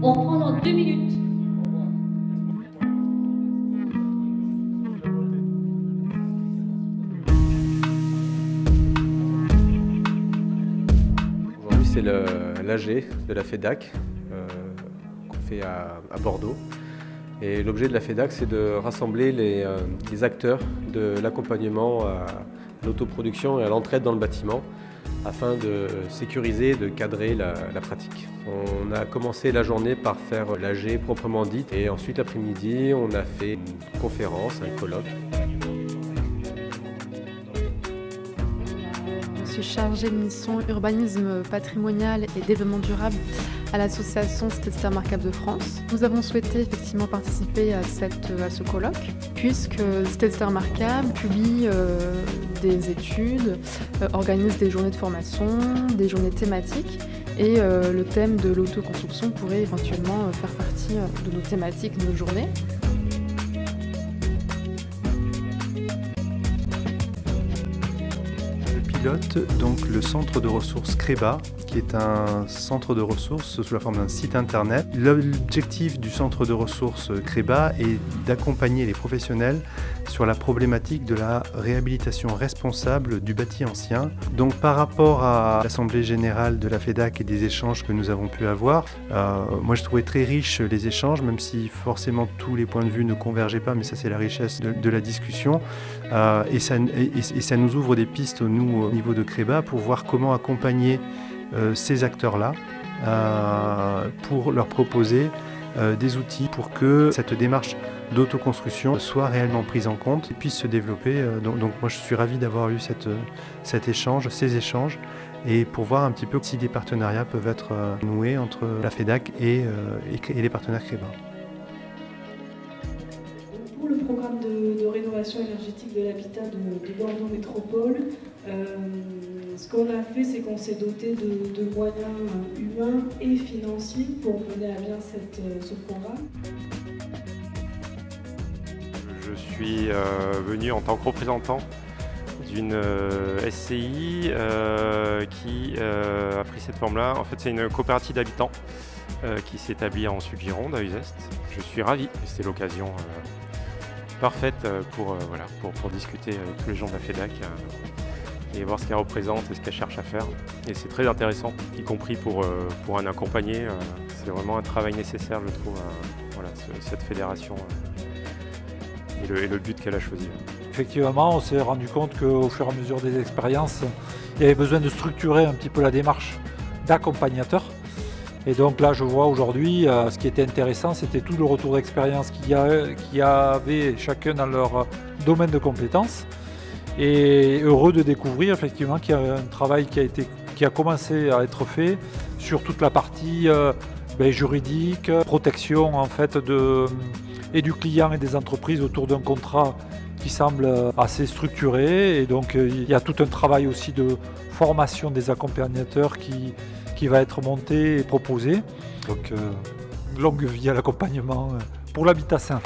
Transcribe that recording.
On prend dans 2 minutes. Aujourd'hui, c'est l'AG de la FEDAC qu'on fait à Bordeaux. Et l'objet de la FEDAC, c'est de rassembler les acteurs de l'accompagnement à l'autoproduction et à l'entraide dans le bâtiment afin de sécuriser et de cadrer la pratique. On a commencé la journée par faire l'AG proprement dite et ensuite l'après-midi, on a fait une conférence, un colloque. Je suis chargée de mission urbanisme patrimonial et développement durable à l'association Cité de Stars Remarquables de France. Nous avons souhaité effectivement participer à ce colloque puisque Cité de Stars Remarquables publie des études, organise des journées de formation, des journées thématiques et le thème de l'autoconstruction pourrait éventuellement faire partie de nos thématiques, de nos journées. Pilote donc le centre de ressources CREBA, qui est un centre de ressources sous la forme d'un site internet. L'objectif du centre de ressources CREBA est d'accompagner les professionnels sur la problématique de la réhabilitation responsable du bâti ancien. Donc par rapport à l'Assemblée générale de la FEDAC et des échanges que nous avons pu avoir, moi je trouvais très riche les échanges, même si forcément tous les points de vue ne convergeaient pas, mais ça c'est la richesse de la discussion. Et ça nous ouvre des pistes, nous, au niveau de CREBA, pour voir comment accompagner ces acteurs-là, pour leur proposer des outils pour que cette démarche d'autoconstruction soit réellement prise en compte et puisse se développer. Donc moi je suis ravi d'avoir eu ces échanges, et pour voir un petit peu si des partenariats peuvent être noués entre la FEDAC et les partenaires CREBA. Pour le programme de rénovation énergétique de l'habitat de Bordeaux Métropole, ce qu'on a fait, c'est qu'on s'est doté de moyens humains et financiers pour mener à bien ce programme. Je suis venu en tant que représentant d'une SCI qui a pris cette forme-là. En fait, c'est une coopérative d'habitants qui s'établit en Sud-Gironde, à Uzès. Je suis ravi. C'était l'occasion parfaite pour discuter avec tous les gens de la FEDAC et voir ce qu'elle représente et ce qu'elle cherche à faire. Et c'est très intéressant, y compris pour un accompagné. C'est vraiment un travail nécessaire, je trouve, cette fédération et le but qu'elle a choisi. Effectivement, on s'est rendu compte qu'au fur et à mesure des expériences, il y avait besoin de structurer un petit peu la démarche d'accompagnateur. Et donc là, je vois aujourd'hui, ce qui était intéressant, c'était tout le retour d'expérience qu'il y avait chacun dans leur domaine de compétences. Et heureux de découvrir effectivement qu'il y a un travail qui a commencé à être fait sur toute la partie juridique, protection en fait et du client et des entreprises autour d'un contrat qui semble assez structuré. Et donc il y a tout un travail aussi de formation des accompagnateurs qui va être monté et proposé. Donc longue vie à l'accompagnement pour l'habitat sain.